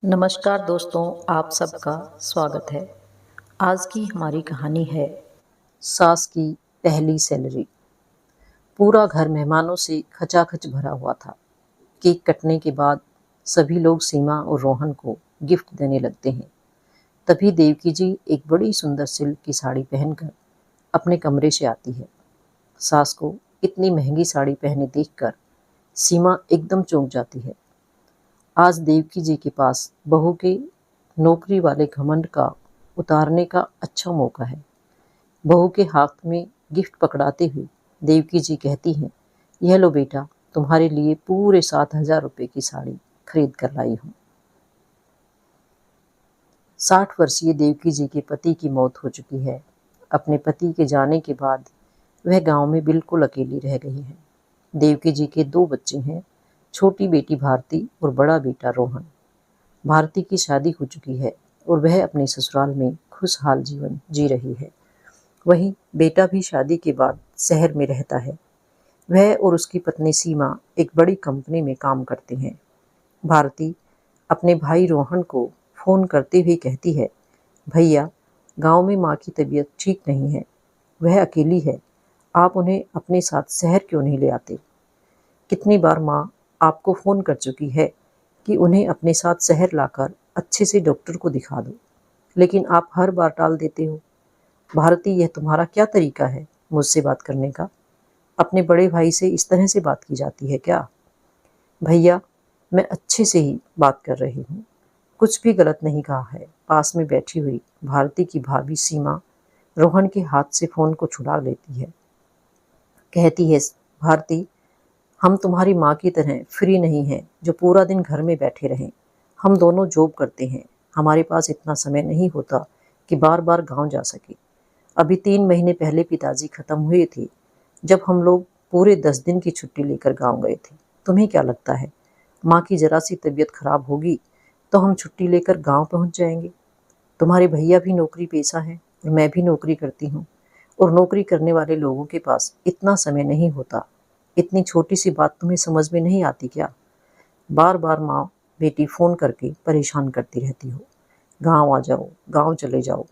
नमस्कार दोस्तों, आप सबका स्वागत है। आज की हमारी कहानी है सास की पहली सैलरी। पूरा घर मेहमानों से खचाखच भरा हुआ था। केक कटने के बाद सभी लोग सीमा और रोहन को गिफ्ट देने लगते हैं। तभी देवकी जी एक बड़ी सुंदर सिल्क की साड़ी पहनकर अपने कमरे से आती है। सास को इतनी महंगी साड़ी पहने देखकर सीमा एकदम चौंक जाती है। आज देवकी जी के पास बहू के नौकरी वाले घमंड का उतारने का अच्छा मौका है। बहू के हाथ में गिफ्ट पकड़ाते हुए देवकी जी कहती हैं, यह लो बेटा, तुम्हारे लिए पूरे 7,000 रुपये की साड़ी खरीद कर लाई हूँ। 60 वर्षीय देवकी जी के पति की मौत हो चुकी है। अपने पति के जाने के बाद वह गांव में बिल्कुल अकेली रह गई है। देवकी जी के 2 बच्चे हैं, छोटी बेटी भारती और बड़ा बेटा रोहन। भारती की शादी हो चुकी है और वह अपने ससुराल में खुशहाल जीवन जी रही है। वहीं बेटा भी शादी के बाद शहर में रहता है। वह और उसकी पत्नी सीमा एक बड़ी कंपनी में काम करते हैं। भारती अपने भाई रोहन को फ़ोन करते हुए कहती है, भैया, गांव में माँ की तबीयत ठीक नहीं है, वह अकेली है, आप उन्हें अपने साथ शहर क्यों नहीं ले आते? कितनी बार माँ आपको फ़ोन कर चुकी है कि उन्हें अपने साथ शहर लाकर अच्छे से डॉक्टर को दिखा दो, लेकिन आप हर बार टाल देते हो। भारती, यह तुम्हारा क्या तरीका है मुझसे बात करने का? अपने बड़े भाई से इस तरह से बात की जाती है क्या? भैया, मैं अच्छे से ही बात कर रही हूँ, कुछ भी गलत नहीं कहा है। पास में बैठी हुई भारती की भाभी सीमा रोहन के हाथ से फ़ोन को छुड़ा लेती है। कहती है, भारती, हम तुम्हारी माँ की तरह फ्री नहीं हैं जो पूरा दिन घर में बैठे रहें। हम दोनों जॉब करते हैं, हमारे पास इतना समय नहीं होता कि बार बार गांव जा सके। अभी 3 महीने पहले पिताजी खत्म हुए थे, जब हम लोग पूरे 10 दिन की छुट्टी लेकर गांव गए थे। तुम्हें क्या लगता है माँ की जरा सी तबीयत खराब होगी तो हम छुट्टी लेकर गांव पहुंच जाएंगे? तुम्हारे भैया भी नौकरी पेशा हैं और मैं भी नौकरी करती हूँ, और नौकरी करने वाले लोगों के पास इतना समय नहीं होता। इतनी छोटी सी बात तुम्हें समझ में नहीं आती क्या? बार बार माँ बेटी फ़ोन करके परेशान करती रहती हो, गांव आ जाओ, गांव चले जाओ,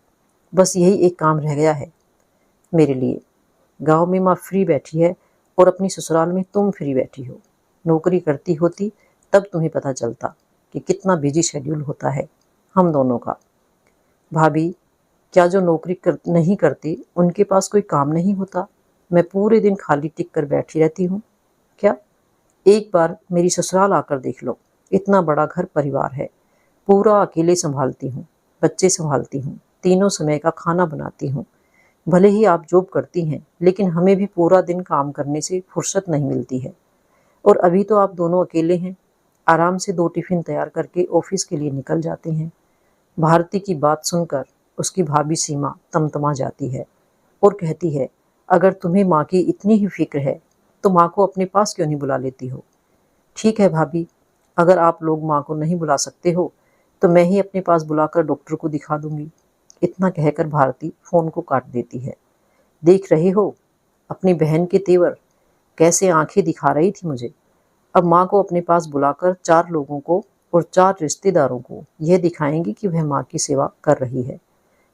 बस यही एक काम रह गया है मेरे लिए। गांव में माँ फ्री बैठी है और अपनी ससुराल में तुम फ्री बैठी हो। नौकरी करती होती तब तुम्हें पता चलता कि कितना बिजी शेड्यूल होता है हम दोनों का। भाभी, क्या जो नहीं करते उनके पास कोई काम नहीं होता? मैं पूरे दिन खाली टिक कर बैठी रहती हूँ क्या? एक बार मेरी ससुराल आकर देख लो, इतना बड़ा घर परिवार है, पूरा अकेले संभालती हूँ, बच्चे संभालती हूँ, तीनों समय का खाना बनाती हूँ। भले ही आप जॉब करती हैं, लेकिन हमें भी पूरा दिन काम करने से फुर्सत नहीं मिलती है। और अभी तो आप दोनों अकेले हैं, आराम से 2 टिफ़िन तैयार करके ऑफिस के लिए निकल जाते हैं। भारती की बात सुनकर उसकी भाभी सीमा तमतमा जाती है और कहती है, अगर तुम्हें माँ की इतनी ही फिक्र है तो माँ को अपने पास क्यों नहीं बुला लेती हो? ठीक है भाभी, अगर आप लोग माँ को नहीं बुला सकते हो तो मैं ही अपने पास बुलाकर डॉक्टर को दिखा दूंगी। इतना कहकर भारती फ़ोन को काट देती है। देख रहे हो अपनी बहन के तेवर, कैसे आंखें दिखा रही थी मुझे। अब माँ को अपने पास बुलाकर 4 लोगों को और 4 रिश्तेदारों को यह दिखाएंगी कि वह माँ की सेवा कर रही है,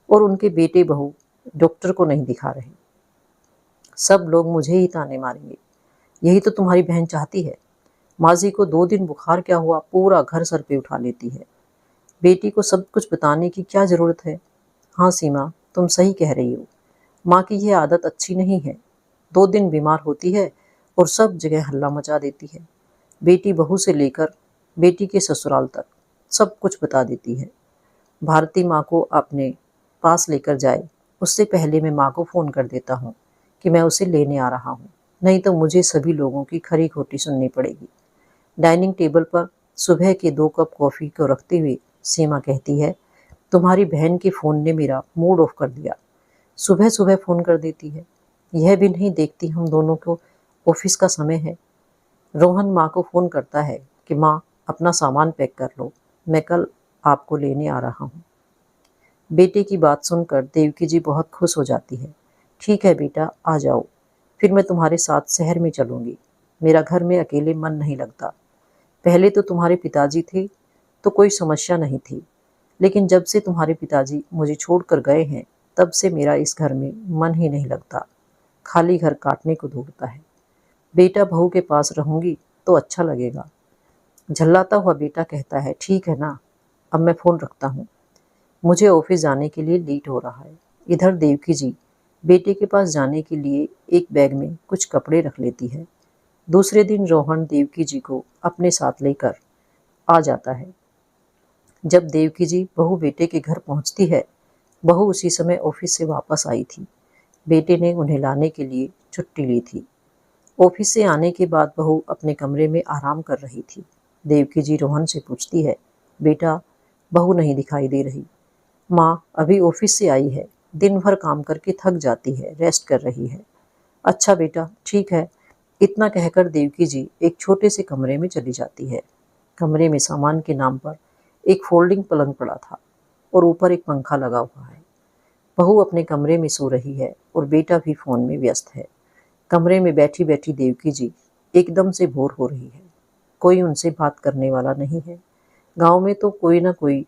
और उनके बेटे बहू डॉक्टर को नहीं दिखा रहे। सब लोग मुझे ही ताने मारेंगे। यही तो तुम्हारी बहन चाहती है। माजी को 2 दिन बुखार क्या हुआ, पूरा घर सर पे उठा लेती है। बेटी को सब कुछ बताने की क्या ज़रूरत है? हाँ सीमा, तुम सही कह रही हो, माँ की यह आदत अच्छी नहीं है। 2 दिन बीमार होती है और सब जगह हल्ला मचा देती है। बेटी बहू से लेकर बेटी के ससुराल तक सब कुछ बता देती है। भारती माँ को अपने पास लेकर जाए उससे पहले मैं माँ को फ़ोन कर देता हूँ कि मैं उसे लेने आ रहा हूँ, नहीं तो मुझे सभी लोगों की खरी खोटी सुननी पड़ेगी। डाइनिंग टेबल पर सुबह के 2 कप कॉफ़ी को रखते हुए सीमा कहती है, तुम्हारी बहन के फ़ोन ने मेरा मूड ऑफ कर दिया। सुबह सुबह फ़ोन कर देती है, यह भी नहीं देखती हम दोनों को ऑफिस का समय है। रोहन माँ को फ़ोन करता है कि माँ, अपना सामान पैक कर लो, मैं कल आपको लेने आ रहा हूँ। बेटे की बात सुनकर देवकी जी बहुत खुश हो जाती है। ठीक है बेटा, आ जाओ, फिर मैं तुम्हारे साथ शहर में चलूँगी। मेरा घर में अकेले मन नहीं लगता। पहले तो तुम्हारे पिताजी थे, तो कोई समस्या नहीं थी, लेकिन जब से तुम्हारे पिताजी मुझे छोड़कर गए हैं, तब से मेरा इस घर में मन ही नहीं लगता। खाली घर काटने को ढूंढता है। बेटा, बहू के पास रहूंगी तो अच्छा लगेगा। झल्लाता हुआ बेटा कहता है, ठीक है ना, अब मैं फ़ोन रखता हूँ, मुझे ऑफिस जाने के लिए लेट हो रहा है। इधर देवकी जी बेटे के पास जाने के लिए एक बैग में कुछ कपड़े रख लेती है। दूसरे दिन रोहन देवकी जी को अपने साथ लेकर आ जाता है। जब देवकी जी बहू बेटे के घर पहुंचती है, बहू उसी समय ऑफिस से वापस आई थी। बेटे ने उन्हें लाने के लिए छुट्टी ली थी। ऑफिस से आने के बाद बहू अपने कमरे में आराम कर रही थी। देवकी जी रोहन से पूछती है, बेटा, बहू नहीं दिखाई दे रही। माँ अभी ऑफिस से आई है, दिन भर काम करके थक जाती है, रेस्ट कर रही है। अच्छा बेटा, ठीक है। इतना कहकर देवकी जी एक छोटे से कमरे में चली जाती है। कमरे में सामान के नाम पर एक फोल्डिंग पलंग पड़ा था और ऊपर एक पंखा लगा हुआ है। बहू अपने कमरे में सो रही है और बेटा भी फोन में व्यस्त है। कमरे में बैठी बैठी देवकी जी एकदम से बोर हो रही है। कोई उनसे बात करने वाला नहीं है। गांव में तो कोई ना कोई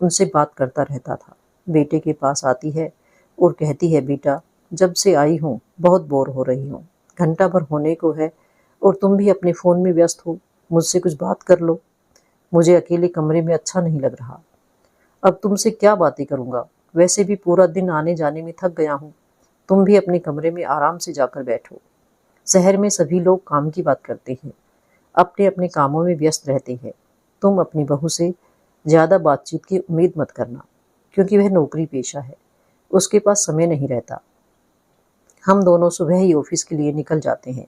उनसे बात करता रहता था। बेटे के पास आती है और कहती है, बेटा, जब से आई हूँ बहुत बोर हो रही हूँ, घंटा भर होने को है और तुम भी अपने फ़ोन में व्यस्त हो, मुझसे कुछ बात कर लो। मुझे अकेले कमरे में अच्छा नहीं लग रहा। अब तुमसे क्या बातें करूँगा, वैसे भी पूरा दिन आने जाने में थक गया हूँ। तुम भी अपने कमरे में आराम से जाकर बैठो। शहर में सभी लोग काम की बात करते हैं, अपने अपने कामों में व्यस्त रहते हैं। तुम अपनी बहू से ज़्यादा बातचीत की उम्मीद मत करना, क्योंकि वह नौकरी पेशा है, उसके पास समय नहीं रहता। हम दोनों सुबह ही ऑफिस के लिए निकल जाते हैं।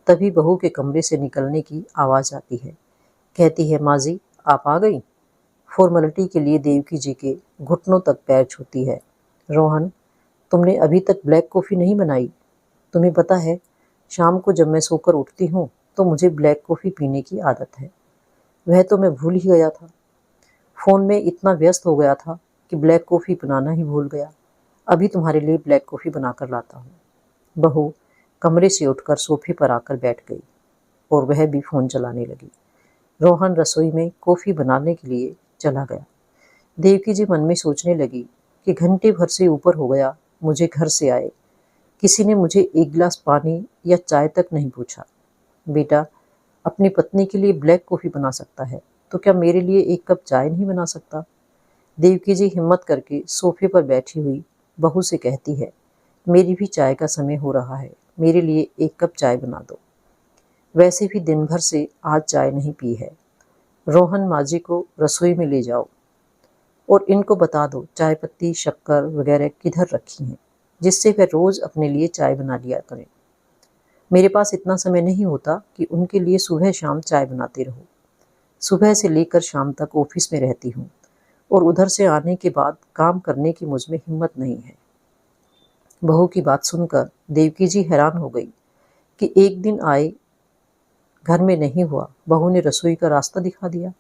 तभी बहू के कमरे से निकलने की आवाज़ आती है। कहती है, माँ जी, आप आ गई। फॉर्मेलिटी के लिए देवकी जी के घुटनों तक पैर छूती है। रोहन, तुमने अभी तक ब्लैक कॉफ़ी नहीं बनाई। तुम्हें पता है, शाम को जब मैं सोकर उठती हूँ तो मुझे ब्लैक कॉफ़ी पीने की आदत है। वह तो मैं भूल ही गया था। फ़ोन में इतना व्यस्त हो गया था कि ब्लैक कॉफ़ी बनाना ही भूल गया। अभी तुम्हारे लिए ब्लैक कॉफ़ी बनाकर लाता हूँ। बहू कमरे से उठकर सोफे पर आकर बैठ गई और वह भी फ़ोन चलाने लगी। रोहन रसोई में कॉफ़ी बनाने के लिए चला गया। देवकी जी मन में सोचने लगी कि घंटे भर से ऊपर हो गया मुझे घर से आए, किसी ने मुझे एक गिलास पानी या चाय तक नहीं पूछा। बेटा अपनी पत्नी के लिए ब्लैक कॉफ़ी बना सकता है, तो क्या मेरे लिए एक कप चाय नहीं बना सकता? देवकी जी हिम्मत करके सोफे पर बैठी हुई बहू से कहती है, मेरी भी चाय का समय हो रहा है, मेरे लिए एक कप चाय बना दो। वैसे भी दिन भर से आज चाय नहीं पी है। रोहन, माँ जी को रसोई में ले जाओ और इनको बता दो चाय पत्ती शक्कर वगैरह किधर रखी हैं, जिससे वह रोज़ अपने लिए चाय बना लिया करें। मेरे पास इतना समय नहीं होता कि उनके लिए सुबह शाम चाय बनाते रहो। सुबह से लेकर शाम तक ऑफिस में रहती हूँ और उधर से आने के बाद काम करने की मुझ में हिम्मत नहीं है। बहू की बात सुनकर देवकी जी हैरान हो गई कि एक दिन आए घर में नहीं हुआ, बहू ने रसोई का रास्ता दिखा दिया।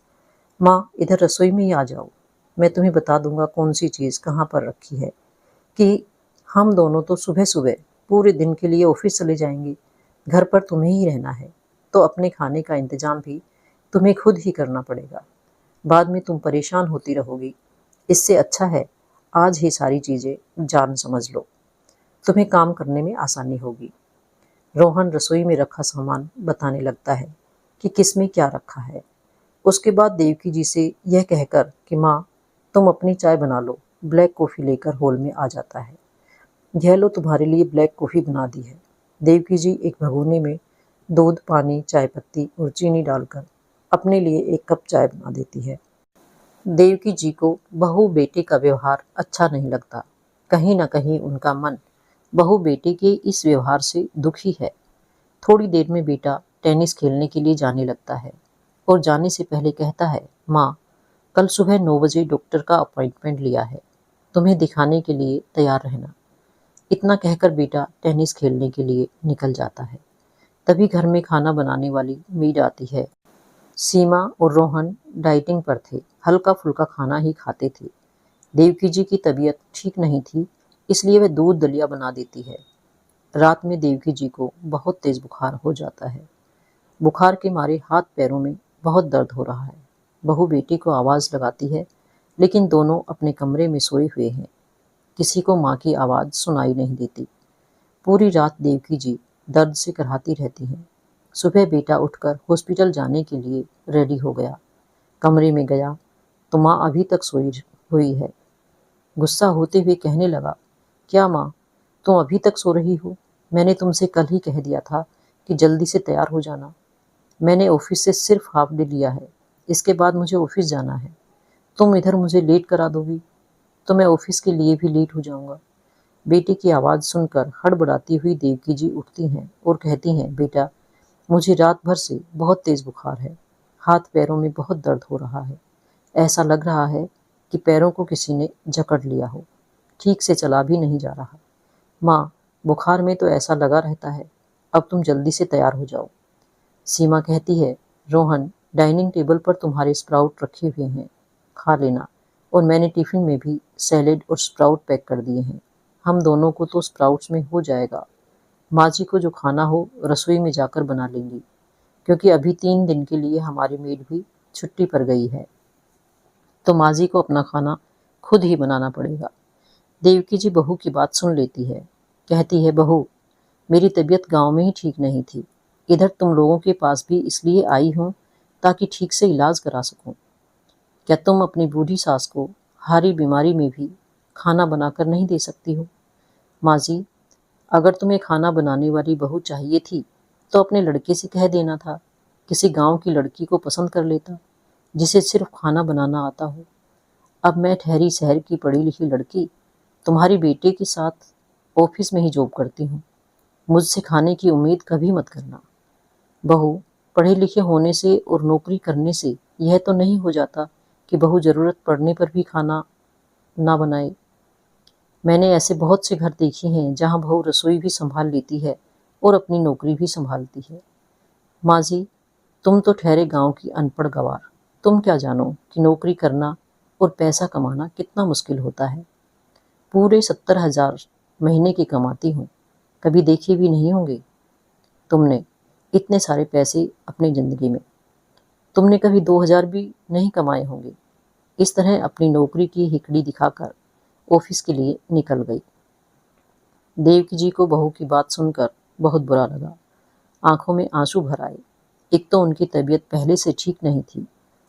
माँ, इधर रसोई में ही आ जाओ, मैं तुम्हें बता दूंगा कौन सी चीज़ कहाँ पर रखी है, कि हम दोनों तो सुबह सुबह पूरे दिन के लिए ऑफिस चले जाएंगे, घर पर तुम्हें ही रहना है, तो अपने खाने का इंतजाम भी तुम्हें खुद ही करना पड़ेगा। बाद में तुम परेशान होती रहोगी। इससे अच्छा है आज ही सारी चीज़ें जान समझ लो, तुम्हें काम करने में आसानी होगी। रोहन रसोई में रखा सामान बताने लगता है कि किस में क्या रखा है। उसके बाद देवकी जी से यह कहकर कि माँ, तुम अपनी चाय बना लो, ब्लैक कॉफ़ी लेकर हॉल में आ जाता है। यह लो, तुम्हारे लिए ब्लैक कॉफ़ी बना दी है। देवकी जी एक भगोने में दूध, पानी, चाय पत्ती और चीनी डालकर अपने लिए एक कप चाय बना देती है। देवकी जी को बहू बेटे का व्यवहार अच्छा नहीं लगता। कहीं न कहीं उनका मन बहू बेटे के इस व्यवहार से दुखी है। थोड़ी देर में बेटा टेनिस खेलने के लिए जाने लगता है और जाने से पहले कहता है, माँ, कल सुबह 9 बजे डॉक्टर का अपॉइंटमेंट लिया है, तुम्हें दिखाने के लिए तैयार रहना। इतना कहकर बेटा टेनिस खेलने के लिए निकल जाता है। तभी घर में खाना बनाने वाली मेड आती है। सीमा और रोहन डाइटिंग पर थे, हल्का फुल्का खाना ही खाते थे। देवकी जी की तबीयत ठीक नहीं थी, इसलिए वह दूध दलिया बना देती है। रात में देवकी जी को बहुत तेज बुखार हो जाता है। बुखार के मारे हाथ पैरों में बहुत दर्द हो रहा है। बहू बेटे को आवाज़ लगाती है, लेकिन दोनों अपने कमरे में सोए हुए हैं। किसी को माँ की आवाज़ सुनाई नहीं देती। पूरी रात देवकी जी दर्द से कराहती रहती हैं। सुबह बेटा उठकर हॉस्पिटल जाने के लिए रेडी हो गया। कमरे में गया तो माँ अभी तक सोई हुई है। गुस्सा होते हुए कहने लगा, क्या माँ, तुम अभी तक सो रही हो? मैंने तुमसे कल ही कह दिया था कि जल्दी से तैयार हो जाना। मैंने ऑफिस से सिर्फ हाफ डे लिया है, इसके बाद मुझे ऑफिस जाना है। तुम इधर मुझे लेट करा दोगी तो मैं ऑफिस के लिए भी लेट हो जाऊंगा। बेटे की आवाज़ सुनकर हड़बड़ाती हुई देवकी जी उठती हैं और कहती हैं, बेटा, मुझे रात भर से बहुत तेज बुखार है। हाथ पैरों में बहुत दर्द हो रहा है। ऐसा लग रहा है कि पैरों को किसी ने जकड़ लिया हो। ठीक से चला भी नहीं जा रहा। माँ, बुखार में तो ऐसा लगा रहता है। अब तुम जल्दी से तैयार हो जाओ। सीमा कहती है, रोहन, डाइनिंग टेबल पर तुम्हारे स्प्राउट रखे हुए हैं, खा लेना। और मैंने टिफिन में भी सैलेड और स्प्राउट पैक कर दिए हैं। हम दोनों को तो स्प्राउट्स में हो जाएगा। माँ जी को जो खाना हो रसोई में जाकर बना लेंगी, क्योंकि अभी 3 दिन के लिए हमारी मेड भी छुट्टी पर गई है, तो माँ जी को अपना खाना खुद ही बनाना पड़ेगा। देवकी जी बहू की बात सुन लेती है। कहती है, बहू, मेरी तबीयत गांव में ही ठीक नहीं थी। इधर तुम लोगों के पास भी इसलिए आई हूँ ताकि ठीक से इलाज करा सकूं। क्या तुम अपनी बूढ़ी सास को हारी बीमारी में भी खाना बनाकर नहीं दे सकती हो? माँ जी, अगर तुम्हें खाना बनाने वाली बहू चाहिए थी तो अपने लड़के से कह देना था। किसी गांव की लड़की को पसंद कर लेता जिसे सिर्फ खाना बनाना आता हो। अब मैं ठहरी शहर की पढ़ी लिखी लड़की तुम्हारी बेटे के साथ ऑफिस में ही जॉब करती हूँ। मुझसे खाने की उम्मीद कभी मत करना। बहू, पढ़े लिखे होने से और नौकरी करने से यह तो नहीं हो जाता कि बहू ज़रूरत पड़ने पर भी खाना ना बनाए। मैंने ऐसे बहुत से घर देखे हैं जहाँ बहू रसोई भी संभाल लेती है और अपनी नौकरी भी संभालती है। माँ जी, तुम तो ठहरे गांव की अनपढ़ गवार। तुम क्या जानो कि नौकरी करना और पैसा कमाना कितना मुश्किल होता है। पूरे 70,000 महीने की कमाती हूँ, कभी देखे भी नहीं होंगे तुमने इतने सारे पैसे अपनी ज़िंदगी में। तुमने कभी 2,000 भी नहीं कमाए होंगे। इस तरह अपनी नौकरी की हिकड़ी दिखाकर ऑफिस के लिए निकल गई। देवकी जी को बहू की बात सुनकर बहुत बुरा लगा। आंखों में आंसू भर आए। एक तो उनकी तबीयत पहले से ठीक नहीं थी,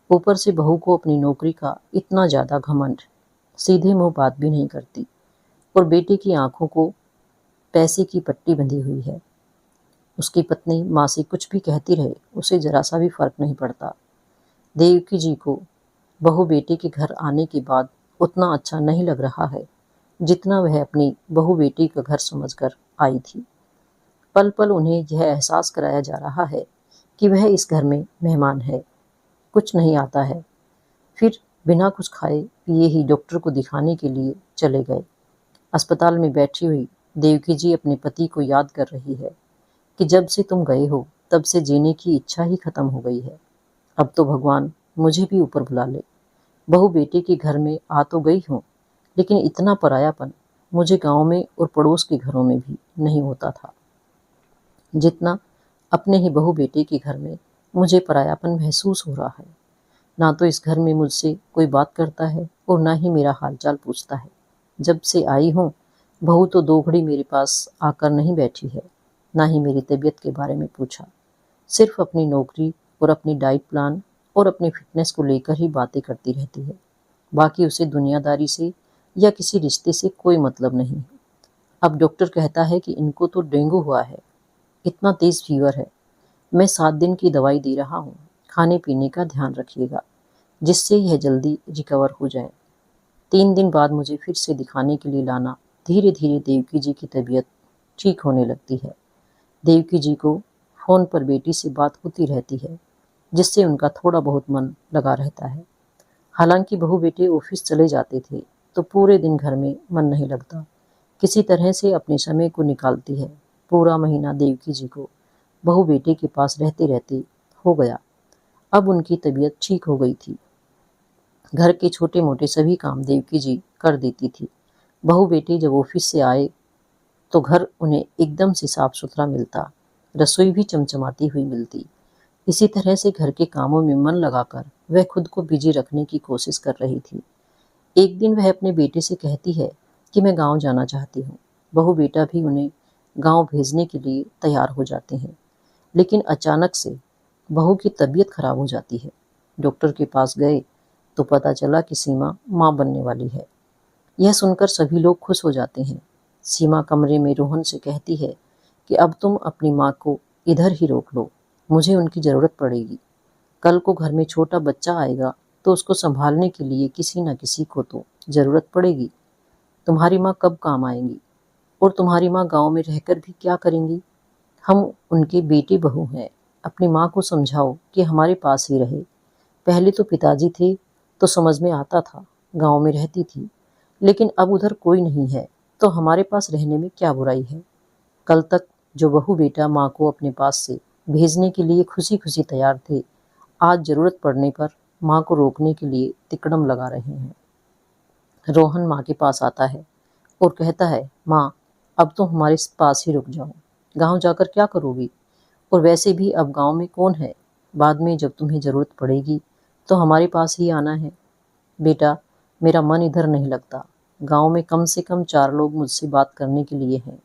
ऊपर से बहू को अपनी नौकरी का इतना ज़्यादा घमंड। सीधे मुंह बात भी नहीं करती और बेटे की आंखों को पैसे की पट्टी बंधी हुई है। उसकी पत्नी माँ से कुछ भी कहती रहे, उसे जरा सा भी फर्क नहीं पड़ता। देवकी जी को बहू बेटे के घर आने के बाद उतना अच्छा नहीं लग रहा है जितना वह अपनी बहू बेटी का घर समझकर आई थी। पल पल उन्हें यह एहसास कराया जा रहा है कि वह इस घर में मेहमान है, कुछ नहीं आता है। फिर बिना कुछ खाए पिए ही डॉक्टर को दिखाने के लिए चले गए। अस्पताल में बैठी हुई देवकी जी अपने पति को याद कर रही है कि जब से तुम गए हो तब से जीने की इच्छा ही खत्म हो गई है। अब तो भगवान मुझे भी ऊपर बुला ले। बहू बेटे के घर में आ तो गई हूँ, लेकिन इतना परायापन मुझे गांव में और पड़ोस के घरों में भी नहीं होता था जितना अपने ही बहू बेटे के घर में मुझे परायापन महसूस हो रहा है। ना तो इस घर में मुझसे कोई बात करता है और ना ही मेरा हालचाल पूछता है। जब से आई हूँ, बहू तो 2 घड़ी मेरे पास आकर नहीं बैठी है, ना ही मेरी तबीयत के बारे में पूछा। सिर्फ अपनी नौकरी और अपनी डाइट प्लान और अपनी फिटनेस को लेकर ही बातें करती रहती है। बाकी उसे दुनियादारी से या किसी रिश्ते से कोई मतलब नहीं है। अब डॉक्टर कहता है कि इनको तो डेंगू हुआ है, इतना तेज फीवर है। मैं 7 दिन की दवाई दे रहा हूँ, खाने पीने का ध्यान रखिएगा जिससे यह जल्दी रिकवर हो जाए। 3 दिन बाद मुझे फिर से दिखाने के लिए लाना। धीरे धीरे देवकी जी की तबीयत ठीक होने लगती है। देवकी जी को फ़ोन पर बेटी से बात होती रहती है, जिससे उनका थोड़ा बहुत मन लगा रहता है। हालांकि बहू बेटे ऑफिस चले जाते थे तो पूरे दिन घर में मन नहीं लगता। किसी तरह से अपने समय को निकालती है। पूरा महीना देवकी जी को बहू बेटे के पास रहते रहते हो गया। अब उनकी तबीयत ठीक हो गई थी। घर के छोटे मोटे सभी काम देवकी जी कर देती थी। बहू बेटे जब ऑफिस से आए तो घर उन्हें एकदम से साफ सुथरा मिलता, रसोई भी चमचमाती हुई मिलती। इसी तरह से घर के कामों में मन लगाकर वह खुद को बिजी रखने की कोशिश कर रही थी। एक दिन वह अपने बेटे से कहती है कि मैं गांव जाना चाहती हूँ। बहू बेटा भी उन्हें गांव भेजने के लिए तैयार हो जाते हैं, लेकिन अचानक से बहू की तबीयत खराब हो जाती है। डॉक्टर के पास गए तो पता चला कि सीमा माँ बनने वाली है। यह सुनकर सभी लोग खुश हो जाते हैं। सीमा कमरे में रोहन से कहती है कि अब तुम अपनी माँ को इधर ही रोक लो, मुझे उनकी ज़रूरत पड़ेगी। कल को घर में छोटा बच्चा आएगा तो उसको संभालने के लिए किसी न किसी को तो ज़रूरत पड़ेगी। तुम्हारी माँ कब काम आएंगी? और तुम्हारी माँ गांव में रहकर भी क्या करेंगी? हम उनके बेटे बहू हैं। अपनी माँ को समझाओ कि हमारे पास ही रहे। पहले तो पिताजी थे तो समझ में आता था, गांव में रहती थी, लेकिन अब उधर कोई नहीं है तो हमारे पास रहने में क्या बुराई है। कल तक जो बहू बेटा माँ को अपने पास से भेजने के लिए खुशी खुशी तैयार थे, आज जरूरत पड़ने पर माँ को रोकने के लिए तिकड़म लगा रहे हैं। रोहन माँ के पास आता है और कहता है, माँ अब तो हमारे पास ही रुक जाओ, गांव जाकर क्या करोगी? और वैसे भी अब गांव में कौन है? बाद में जब तुम्हें ज़रूरत पड़ेगी तो हमारे पास ही आना है। बेटा, मेरा मन इधर नहीं लगता। गांव में कम से कम 4 लोग मुझसे बात करने के लिए हैं।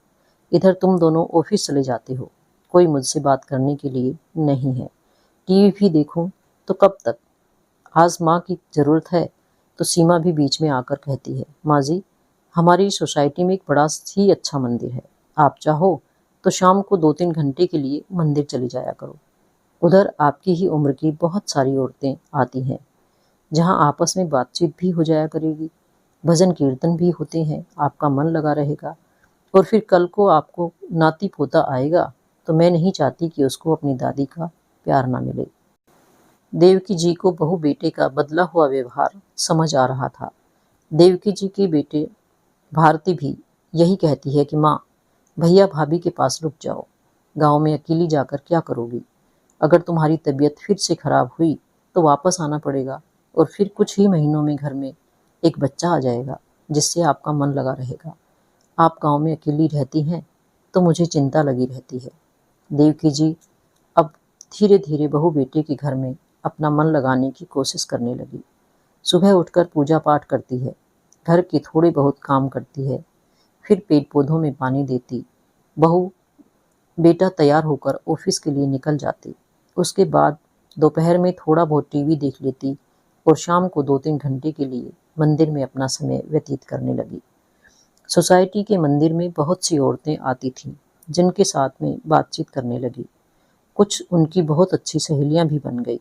इधर तुम दोनों ऑफिस चले जाते हो, कोई मुझसे बात करने के लिए नहीं है। टीवी भी देखूं तो कब तक? आज माँ की ज़रूरत है। तो सीमा भी बीच में आकर कहती है, माँ जी, हमारी सोसाइटी में एक बड़ा ही अच्छा मंदिर है। आप चाहो तो शाम को 2-3 घंटे के लिए मंदिर चली जाया करो। उधर आपकी ही उम्र की बहुत सारी औरतें आती हैं, जहाँ आपस में बातचीत भी हो जाया करेगी, भजन कीर्तन भी होते हैं, आपका मन लगा रहेगा। और फिर कल को आपको नाती पोता आएगा तो मैं नहीं चाहती कि उसको अपनी दादी का प्यार ना मिले। देवकी जी को बहू बेटे का बदला हुआ व्यवहार समझ आ रहा था। देवकी जी के बेटे भारती भी यही कहती है कि माँ, भैया भाभी के पास रुक जाओ, गांव में अकेली जाकर क्या करोगी? अगर तुम्हारी तबीयत फिर से खराब हुई तो वापस आना पड़ेगा, और फिर कुछ ही महीनों में घर में एक बच्चा आ जाएगा जिससे आपका मन लगा रहेगा। आप गांव में अकेली रहती हैं तो मुझे चिंता लगी रहती है। देवकी जी अब धीरे धीरे बहू बेटे के घर में अपना मन लगाने की कोशिश करने लगी। सुबह उठकर पूजा पाठ करती है, घर के थोड़े बहुत काम करती है, फिर पेड़ पौधों में पानी देती। बहू बेटा तैयार होकर ऑफिस के लिए निकल जाते। उसके बाद दोपहर में थोड़ा बहुत टीवी देख लेती और शाम को 2-3 घंटे के लिए मंदिर में अपना समय व्यतीत करने लगी। सोसाइटी के मंदिर में बहुत सी औरतें आती थीं, जिनके साथ में बातचीत करने लगी। कुछ उनकी बहुत अच्छी सहेलियां भी बन गई।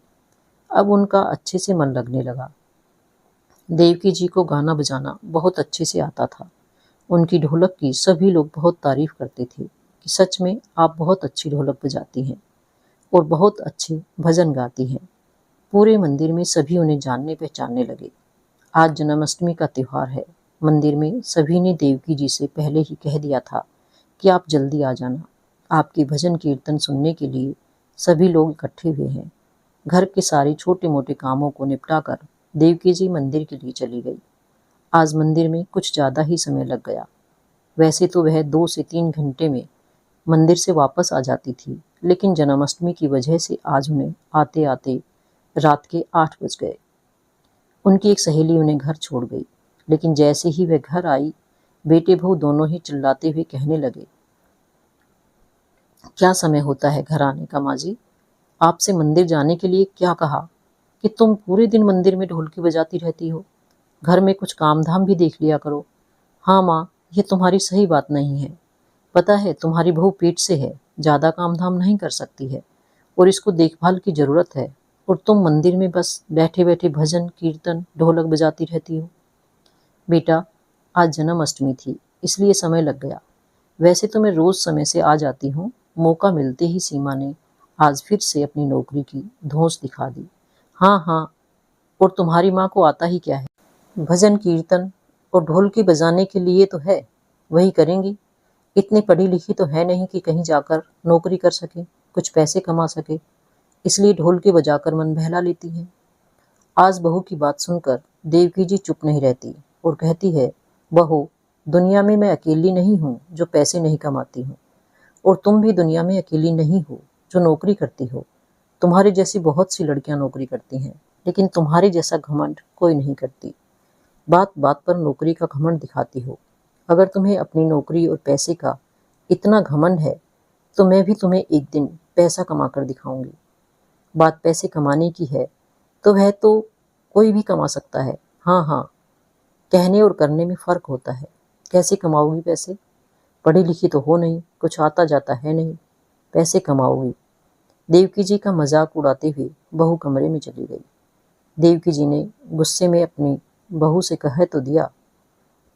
अब उनका अच्छे से मन लगने लगा। देवकी जी को गाना बजाना बहुत अच्छे से आता था। उनकी ढोलक की सभी लोग बहुत तारीफ करते थे कि सच में आप बहुत अच्छी ढोलक बजाती हैं और बहुत अच्छे भजन गाती हैं। पूरे मंदिर में सभी उन्हें जानने पहचानने लगे। आज जन्माष्टमी का त्योहार है। मंदिर में सभी ने देवकी जी से पहले ही कह दिया था कि आप जल्दी आ जाना। आपके भजन कीर्तन सुनने के लिए सभी लोग इकट्ठे हुए हैं। घर के सारे छोटे मोटे कामों को निपटाकर देवकी जी मंदिर के लिए चली गई। आज मंदिर में कुछ ज़्यादा ही समय लग गया। वैसे तो वह 2 से 3 घंटे में मंदिर से वापस आ जाती थी, लेकिन जन्माष्टमी की वजह से आज उन्हें आते आते रात के 8 बज गए। उनकी एक सहेली उन्हें घर छोड़ गई, लेकिन जैसे ही वह घर आई, बेटे बहू दोनों ही चिल्लाते हुए कहने लगे, क्या समय होता है घर आने का माँ जी? आपसे मंदिर जाने के लिए क्या कहा कि तुम पूरे दिन मंदिर में ढोलकी बजाती रहती हो। घर में कुछ काम धाम भी देख लिया करो। हाँ माँ, ये तुम्हारी सही बात नहीं है। पता है तुम्हारी बहू पेट से है, ज़्यादा काम धाम नहीं कर सकती है और इसको देखभाल की ज़रूरत है, और तुम मंदिर में बस बैठे बैठे भजन कीर्तन ढोलक बजाती रहती हो। बेटा, आज जन्माष्टमी थी इसलिए समय लग गया। वैसे तो मैं रोज़ समय से आ जाती हूँ। मौका मिलते ही सीमा ने आज फिर से अपनी नौकरी की धौंस दिखा दी। हाँ हाँ, और तुम्हारी माँ को आता ही क्या है? भजन कीर्तन और ढोलकी बजाने के लिए तो है, वही करेंगी। इतनी पढ़ी लिखी तो है नहीं कि कहीं जाकर नौकरी कर सके, कुछ पैसे कमा सके, इसलिए ढोलकी बजाकर मन बहला लेती है। आज बहू की बात सुनकर देवकी जी चुप नहीं रहती और कहती है, बहू, दुनिया में मैं अकेली नहीं हूँ जो पैसे नहीं कमाती हूँ, और तुम भी दुनिया में अकेली नहीं हो जो नौकरी करती हो। तुम्हारी जैसी बहुत सी लड़कियां नौकरी करती हैं, लेकिन तुम्हारे जैसा घमंड कोई नहीं करती। बात बात पर नौकरी का घमंड दिखाती हो। अगर तुम्हें अपनी नौकरी और पैसे का इतना घमंड है तो मैं भी तुम्हें एक दिन पैसा कमा कर दिखाऊंगी। बात पैसे कमाने की है तो वह तो कोई भी कमा सकता है। हाँ हाँ, कहने और करने में फ़र्क होता है। कैसे कमाओगी पैसे? पढ़ी लिखी तो हो नहीं, कुछ आता जाता है नहीं, पैसे कमाओगी। देवकी जी का मजाक उड़ाते हुए बहू कमरे में चली गई। देवकी जी ने गुस्से में अपनी बहू से कह तो दिया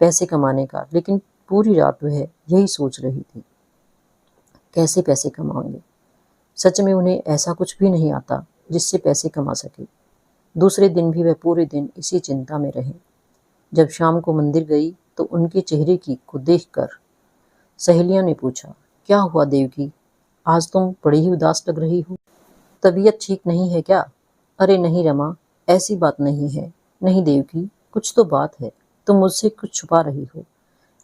पैसे कमाने का, लेकिन पूरी रात वह यही सोच रही थी, कैसे पैसे कमाएंगे। सच में उन्हें ऐसा कुछ भी नहीं आता जिससे पैसे कमा सके। दूसरे दिन भी वह पूरे दिन इसी चिंता में रहे। जब शाम को मंदिर गई तो उनके चेहरे को देखकर सहेलियों ने पूछा, क्या हुआ देवकी, आज तुम बड़ी ही उदास लग रही हो, तबीयत ठीक नहीं है क्या? अरे नहीं रमा, ऐसी बात नहीं है। नहीं देवकी, कुछ तो बात है, तुम मुझसे कुछ छुपा रही हो।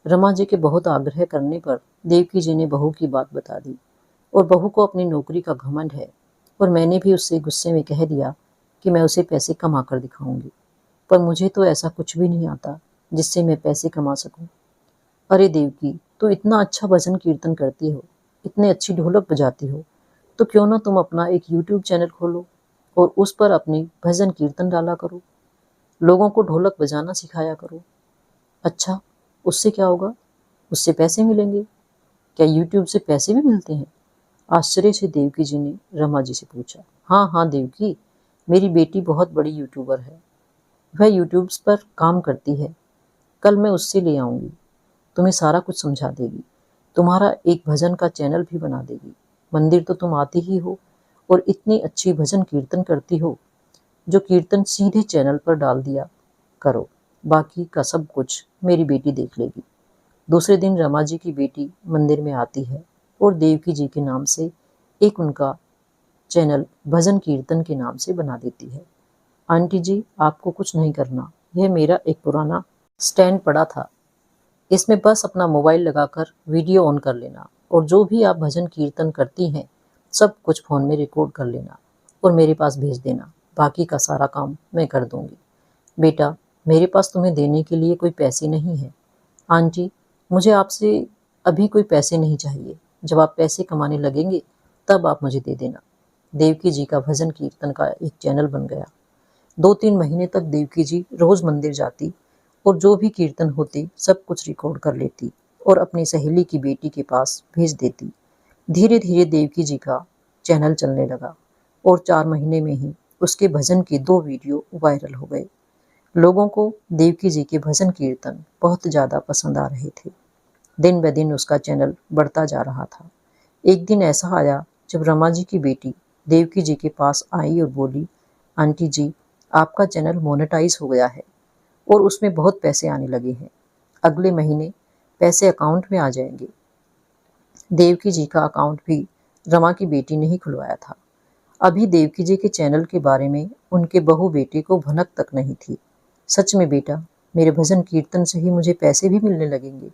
रमा जी के बहुत आग्रह करने पर देवकी जी ने बहू की बात बता दी और बहू को अपनी नौकरी का घमंड है और मैंने भी उससे गुस्से में कह दिया कि मैं उसे पैसे कमा कर दिखाऊंगी, पर मुझे तो ऐसा कुछ भी नहीं आता जिससे मैं पैसे कमा सकूं। अरे देवकी, तो इतना अच्छा भजन कीर्तन करती हो, इतनी अच्छी ढोलक बजाती हो, तो क्यों ना तुम अपना एक यूट्यूब चैनल खोलो और उस पर अपनी भजन कीर्तन डाला करो, लोगों को ढोलक बजाना सिखाया करो। अच्छा, उससे क्या होगा? उससे पैसे मिलेंगे? क्या यूट्यूब से पैसे भी मिलते हैं? आश्चर्य से देवकी जी ने रमा जी से पूछा। हाँ हाँ देवकी, मेरी बेटी बहुत बड़ी यूट्यूबर है, वह यूट्यूब पर काम करती है। कल मैं उससे ले आऊंगी, तुम्हें सारा कुछ समझा देगी, तुम्हारा एक भजन का चैनल भी बना देगी। मंदिर तो तुम आती ही हो और इतनी अच्छी भजन कीर्तन करती हो, जो कीर्तन सीधे चैनल पर डाल दिया करो, बाकी का सब कुछ मेरी बेटी देख लेगी। दूसरे दिन रमा जी की बेटी मंदिर में आती है और देवकी जी के नाम से एक उनका चैनल भजन कीर्तन के नाम से बना देती है। आंटी जी, आपको कुछ नहीं करना, यह मेरा एक पुराना स्टैंड पड़ा था, इसमें बस अपना मोबाइल लगाकर वीडियो ऑन कर लेना और जो भी आप भजन कीर्तन करती हैं सब कुछ फ़ोन में रिकॉर्ड कर लेना और मेरे पास भेज देना, बाकी का सारा काम मैं कर दूंगी। बेटा, मेरे पास तुम्हें देने के लिए कोई पैसे नहीं है। आंटी, मुझे आपसे अभी कोई पैसे नहीं चाहिए, जब आप पैसे कमाने लगेंगे तब आप मुझे दे देना। देवकी जी का भजन कीर्तन का एक चैनल बन गया। 2-3 महीने तक देवकी जी रोज मंदिर जाती और जो भी कीर्तन होते सब कुछ रिकॉर्ड कर लेती और अपनी सहेली की बेटी के पास भेज देती। धीरे धीरे देवकी जी का चैनल चलने लगा और 4 महीने में ही उसके भजन के 2 वीडियो वायरल हो गए। लोगों को देवकी जी के भजन कीर्तन बहुत ज़्यादा पसंद आ रहे थे। दिन ब दिन उसका चैनल बढ़ता जा रहा था। एक दिन ऐसा आया जब रमा जी की बेटी देवकी जी के पास आई और बोली, आंटी जी, आपका चैनल मोनेटाइज हो गया है और उसमें बहुत पैसे आने लगे हैं, अगले महीने पैसे अकाउंट में आ जाएंगे। देवकी जी का अकाउंट भी रमा की बेटी ने ही खुलवाया था। अभी देवकी जी के चैनल के बारे में उनके बहू बेटे को भनक तक नहीं थी। सच में बेटा, मेरे भजन कीर्तन से ही मुझे पैसे भी मिलने लगेंगे।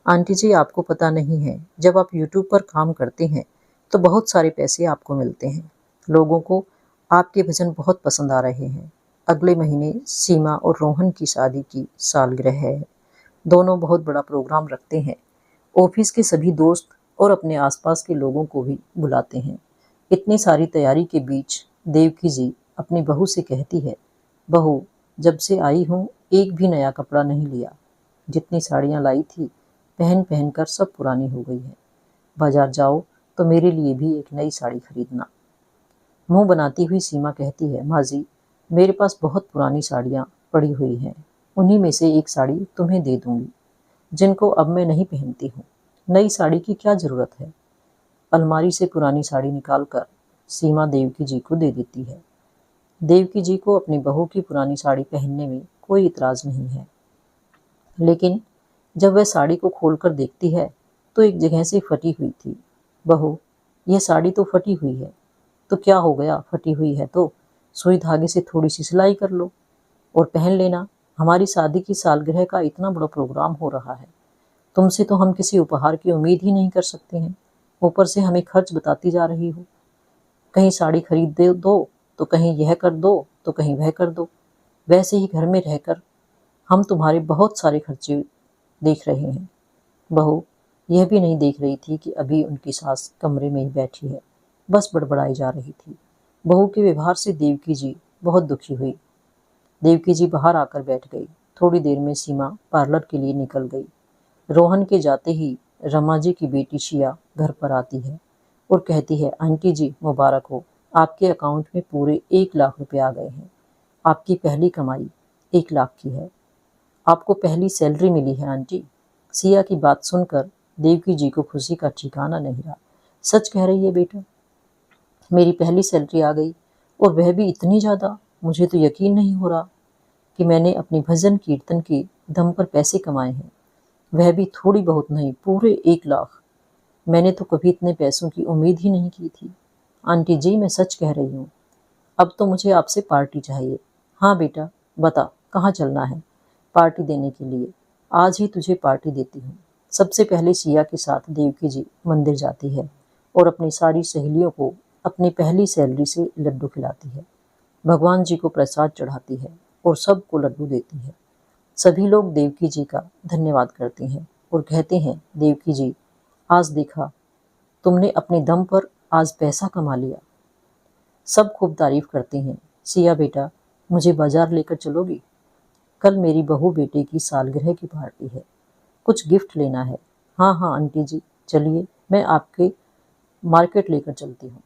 आंटी जी, आपको पता नहीं है, जब आप यूट्यूब पर काम करते हैं तो बहुत सारे पैसे आपको मिलते हैं। लोगों को आपके भजन बहुत पसंद आ रहे हैं। अगले महीने सीमा और रोहन की शादी की सालगिरह है, दोनों बहुत बड़ा प्रोग्राम रखते हैं। ऑफिस के सभी दोस्त और अपने आसपास के लोगों को भी बुलाते हैं। इतनी सारी तैयारी के बीच देवकी जी अपनी बहू से कहती है, बहू, जब से आई हूँ एक भी नया कपड़ा नहीं लिया, जितनी साड़ियाँ लाई थी पहन पहन कर सब पुरानी हो गई है। बाजार जाओ तो मेरे लिए भी एक नई साड़ी खरीदना। मुंह बनाती हुई सीमा कहती है, माँ जी, मेरे पास बहुत पुरानी साड़ियाँ पड़ी हुई हैं, उन्हीं में से एक साड़ी तुम्हें दे दूंगी, जिनको अब मैं नहीं पहनती हूँ। नई साड़ी की क्या ज़रूरत है? अलमारी से पुरानी साड़ी निकालकर सीमा देवकी जी को दे देती है। देवकी जी को अपनी बहू की पुरानी साड़ी पहनने में कोई इतराज़ नहीं है, लेकिन जब वह साड़ी को खोलकर देखती है तो एक जगह से फटी हुई थी। बहू, यह साड़ी तो फटी हुई है। तो क्या हो गया, फटी हुई है तो सुई धागे से थोड़ी सी सिलाई कर लो और पहन लेना। हमारी शादी की सालगिरह का इतना बड़ा प्रोग्राम हो रहा है, तुमसे तो हम किसी उपहार की उम्मीद ही नहीं कर सकते हैं, ऊपर से हमें खर्च बताती जा रही हो। कहीं साड़ी खरीद दे दो तो कहीं यह कर दो तो कहीं वह कर दो। वैसे ही घर में रहकर हम तुम्हारे बहुत सारे खर्चे देख रहे हैं। बहू यह भी नहीं देख रही थी कि अभी उनकी सास कमरे में ही बैठी है, बस बड़बड़ाई जा रही थी। बहू के व्यवहार से देवकी जी बहुत दुखी हुई। देवकी जी बाहर आकर बैठ गई। थोड़ी देर में सीमा पार्लर के लिए निकल गई। रोहन के जाते ही रमा जी की बेटी शिया घर पर आती है और कहती है, आंटी जी मुबारक हो, आपके अकाउंट में पूरे 1 लाख रुपए आ गए हैं। आपकी पहली कमाई 1 लाख की है। आपको पहली सैलरी मिली है आंटी। सिया की बात सुनकर देवकी जी को खुशी का ठिकाना नहीं रहा। सच कह रही है बेटा, मेरी पहली सैलरी आ गई, और वह भी इतनी ज़्यादा। मुझे तो यकीन नहीं हो रहा कि मैंने अपनी भजन कीर्तन के दम पर पैसे कमाए हैं, वह भी थोड़ी बहुत नहीं, पूरे 1 लाख। मैंने तो कभी इतने पैसों की उम्मीद ही नहीं की थी। आंटी जी मैं सच कह रही हूँ। अब तो मुझे आपसे पार्टी चाहिए। हाँ बेटा बता, कहाँ चलना है पार्टी देने के लिए? आज ही तुझे पार्टी देती हूँ। सबसे पहले सिया के साथ देवकी जी मंदिर जाती है और अपनी सारी सहेलियों को अपनी पहली सैलरी से लड्डू खिलाती है। भगवान जी को प्रसाद चढ़ाती है और सबको लड्डू देती है। सभी लोग देवकी जी का धन्यवाद करते हैं और कहते हैं, देवकी जी आज देखा, तुमने अपने दम पर आज पैसा कमा लिया। सब खूब तारीफ करते हैं। सिया बेटा मुझे बाजार लेकर चलोगी? कल मेरी बहू बेटे की सालगिरह की पार्टी है, कुछ गिफ्ट लेना है। हाँ हाँ आंटी जी चलिए, मैं आपके मार्केट लेकर चलती हूँ।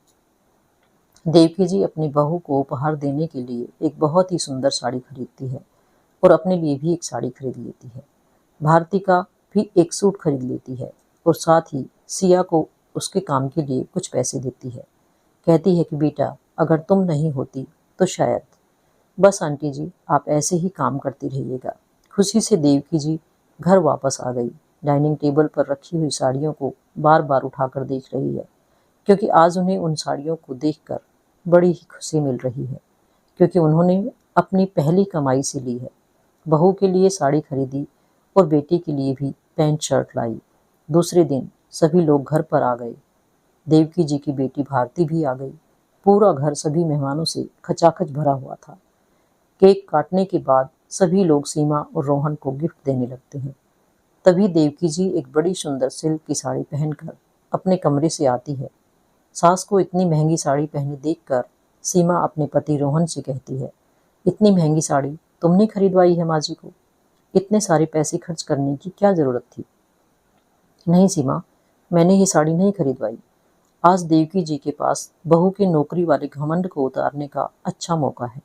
देवकी जी अपनी बहू को उपहार देने के लिए एक बहुत ही सुंदर साड़ी खरीदती है और अपने लिए भी एक साड़ी खरीद लेती है। भारती का भी एक सूट खरीद लेती है और साथ ही सिया को उसके काम के लिए कुछ पैसे देती है। कहती है कि बेटा अगर तुम नहीं होती तो शायद। बस आंटी जी आप ऐसे ही काम करती रहिएगा। खुशी से देवकी जी घर वापस आ गई। डाइनिंग टेबल पर रखी हुई साड़ियों को बार बार उठाकर देख रही है, क्योंकि आज उन्हें उन साड़ियों को देखकर बड़ी ही खुशी मिल रही है, क्योंकि उन्होंने अपनी पहली कमाई से ली है। बहू के लिए साड़ी खरीदी और बेटे के लिए भी पैंट शर्ट लाई। दूसरे दिन सभी लोग घर पर आ गए। देवकी जी की बेटी भारती भी आ गई। पूरा घर सभी मेहमानों से खचाखच भरा हुआ था। केक काटने के बाद सभी लोग सीमा और रोहन को गिफ्ट देने लगते हैं। तभी देवकी जी एक बड़ी सुंदर सिल्क की साड़ी पहनकर अपने कमरे से आती है। सास को इतनी महंगी साड़ी पहने देखकर सीमा अपने पति रोहन से कहती है, इतनी महंगी साड़ी तुमने खरीदवाई है माँ जी को? इतने सारे पैसे खर्च करने की क्या जरूरत थी? नहीं सीमा, मैंने ये साड़ी नहीं खरीदवाई। आज देवकी जी के पास बहू के नौकरी वाले घमंड को उतारने का अच्छा मौका है।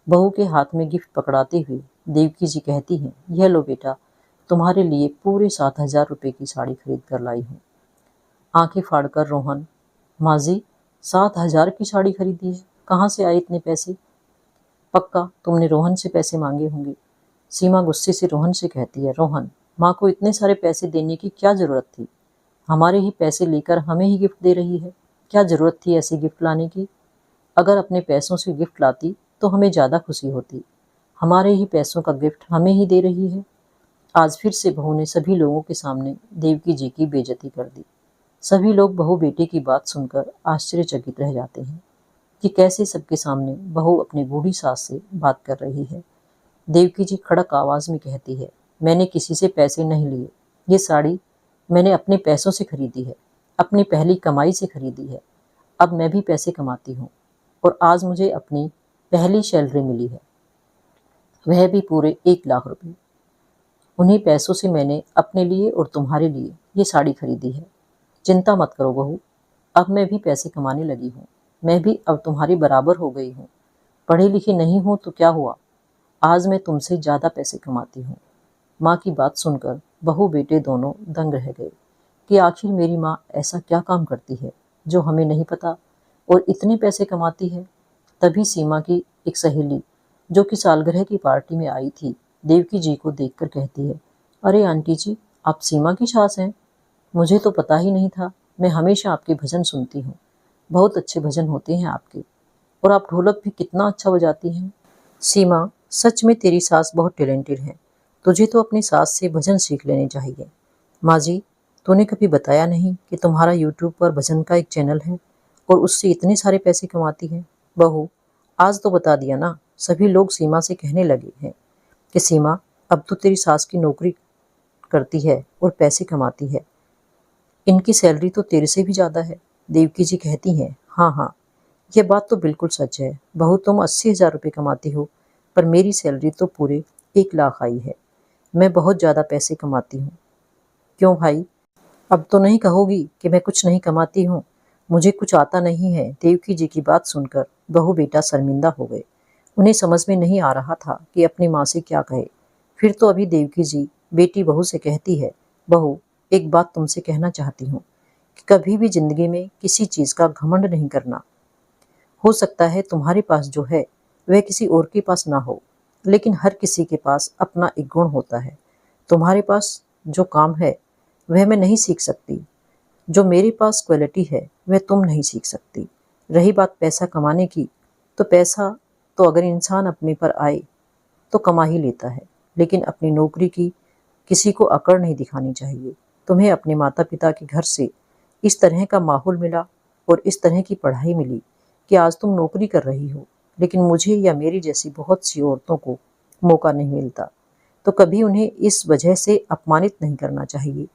बहू के हाथ में गिफ्ट पकड़ाते हुए देवकी जी कहती हैं, यह लो बेटा, तुम्हारे लिए पूरे 7,000 रुपए की साड़ी खरीद कर लाई हूँ। आंखें फाड़कर रोहन, माँ जी 7,000 की साड़ी खरीदी है, कहाँ से आए इतने पैसे? पक्का तुमने रोहन से पैसे मांगे होंगे। सीमा गुस्से से रोहन से कहती है, रोहन माँ को इतने सारे पैसे देने की क्या जरूरत थी? हमारे ही पैसे लेकर हमें ही गिफ्ट दे रही है, क्या जरूरत थी ऐसे गिफ्ट लाने की? अगर अपने पैसों से गिफ्ट लाती तो हमें ज़्यादा खुशी होती। हमारे ही पैसों का गिफ्ट हमें ही दे रही है। आज फिर से बहू ने सभी लोगों के सामने देवकी जी की बेइज्जती कर दी। सभी लोग बहू बेटे की बात सुनकर आश्चर्यचकित रह जाते हैं कि कैसे सबके सामने बहू अपनी बूढ़ी सास से बात कर रही है। देवकी जी कड़क आवाज में कहती है, मैंने किसी से पैसे नहीं लिए। ये साड़ी मैंने अपने पैसों से खरीदी है, अपनी पहली कमाई से खरीदी है। अब मैं भी पैसे कमाती हूँ और आज मुझे अपनी पहली सैलरी मिली है, वह भी पूरे 1 लाख रुपए। उन्हीं पैसों से मैंने अपने लिए और तुम्हारे लिए ये साड़ी खरीदी है। चिंता मत करो बहू, अब मैं भी पैसे कमाने लगी हूँ। मैं भी अब तुम्हारी बराबर हो गई हूँ। पढ़ी लिखी नहीं हूँ तो क्या हुआ, आज मैं तुमसे ज़्यादा पैसे कमाती हूँ। माँ की बात सुनकर बहू बेटे दोनों दंग रह गए कि आखिर मेरी माँ ऐसा क्या काम करती है जो हमें नहीं पता और इतने पैसे कमाती है। तभी सीमा की एक सहेली जो कि सालगिरह की पार्टी में आई थी, देवकी जी को देखकर कहती है, अरे आंटी जी आप सीमा की सास हैं? मुझे तो पता ही नहीं था। मैं हमेशा आपके भजन सुनती हूँ, बहुत अच्छे भजन होते हैं आपके, और आप ढोलक भी कितना अच्छा बजाती हैं। सीमा सच में तेरी सास बहुत टैलेंटेड है, तुझे तो अपनी सास से भजन सीख लेने चाहिए। माँ जी तूने कभी बताया नहीं कि तुम्हारा यूट्यूब पर भजन का एक चैनल है और उससे इतने सारे पैसे कमाती है। बहू आज तो बता दिया ना। सभी लोग सीमा से कहने लगे हैं कि सीमा, अब तो तेरी सास की नौकरी करती है और पैसे कमाती है, इनकी सैलरी तो तेरे से भी ज्यादा है। देवकी जी कहती हैं, हाँ हाँ, यह बात तो बिल्कुल सच है। बहू, तुम 80,000 रुपये कमाती हो, पर मेरी सैलरी तो पूरे 1 लाख आई है। मैं बहुत ज्यादा पैसे कमाती हूँ। क्यों भाई, अब तो नहीं कहोगी कि मैं कुछ नहीं कमाती हूँ, मुझे कुछ आता नहीं है। देवकी जी की बात सुनकर बहू बेटा शर्मिंदा हो गए। उन्हें समझ में नहीं आ रहा था कि अपनी माँ से क्या कहे। फिर तो अभी देवकी जी बेटी बहू से कहती है, बहू, एक बात तुमसे कहना चाहती हूँ कि कभी भी जिंदगी में किसी चीज का घमंड नहीं करना। हो सकता है तुम्हारे पास जो है वह किसी और के पास ना हो, लेकिन हर किसी के पास अपना एक गुण होता है। तुम्हारे पास जो काम है वह मैं नहीं सीख सकती, जो मेरे पास क्वालिटी है वह तुम नहीं सीख सकती। रही बात पैसा कमाने की, तो पैसा तो अगर इंसान अपने पर आए तो कमा ही लेता है, लेकिन अपनी नौकरी की किसी को अकड़ नहीं दिखानी चाहिए। तुम्हें अपने माता पिता के घर से इस तरह का माहौल मिला और इस तरह की पढ़ाई मिली कि आज तुम नौकरी कर रही हो, लेकिन मुझे या मेरी जैसी बहुत सी औरतों को मौका नहीं मिलता। तो कभी उन्हें इस वजह से अपमानित नहीं करना चाहिए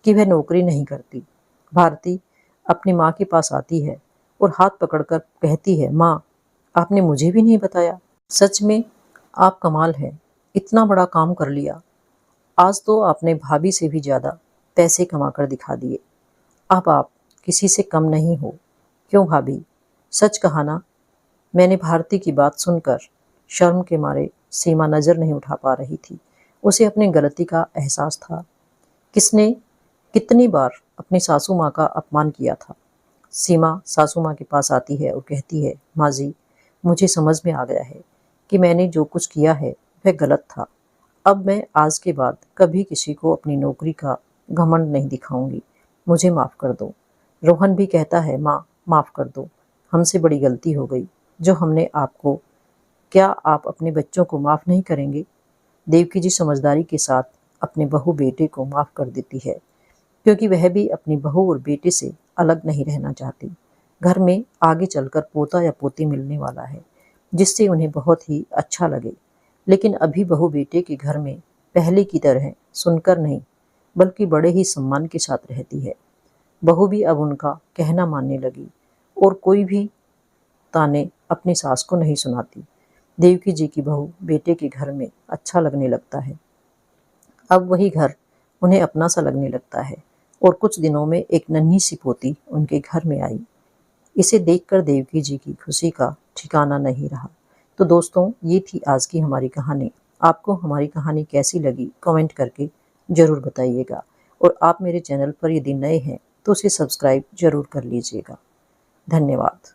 कि वह नौकरी नहीं करती। भारती अपनी माँ के पास आती है और हाथ पकड़कर कहती है, माँ, आपने मुझे भी नहीं बताया। सच में आप कमाल है, इतना बड़ा काम कर लिया। आज तो आपने भाभी से भी ज्यादा पैसे कमा कर दिखा दिए। अब आप किसी से कम नहीं हो। क्यों भाभी, सच कहा ना। मैंने भारती की बात सुनकर शर्म के मारे सीमा नजर नहीं उठा पा रही थी। उसे अपनी गलती का एहसास था। किसने कितनी बार अपनी सासू माँ का अपमान किया था। सीमा सासू माँ के पास आती है और कहती है, माँ जी, मुझे समझ में आ गया है कि मैंने जो कुछ किया है वह गलत था। अब मैं आज के बाद कभी किसी को अपनी नौकरी का घमंड नहीं दिखाऊंगी। मुझे माफ़ कर दो। रोहन भी कहता है, माँ, माफ़ कर दो, हमसे बड़ी गलती हो गई जो हमने आपको। क्या आप अपने बच्चों को माफ़ नहीं करेंगे? देवकी जी समझदारी के साथ अपने बहू बेटे को माफ़ कर देती है, क्योंकि वह भी अपनी बहू और बेटे से अलग नहीं रहना चाहती। घर में आगे चलकर पोता या पोती मिलने वाला है, जिससे उन्हें बहुत ही अच्छा लगे। लेकिन अभी बहू बेटे के घर में पहले की तरह सुनकर नहीं, बल्कि बड़े ही सम्मान के साथ रहती है। बहू भी अब उनका कहना मानने लगी और कोई भी ताने अपनी सास को नहीं सुनाती। देवकी जी की बहू बेटे के घर में अच्छा लगने लगता है। अब वही घर उन्हें अपना सा लगने लगता है और कुछ दिनों में एक नन्ही सी पोती उनके घर में आई। इसे देखकर देवकी जी की खुशी का ठिकाना नहीं रहा। तो दोस्तों, ये थी आज की हमारी कहानी। आपको हमारी कहानी कैसी लगी कमेंट करके ज़रूर बताइएगा, और आप मेरे चैनल पर यदि नए हैं तो उसे सब्सक्राइब ज़रूर कर लीजिएगा। धन्यवाद।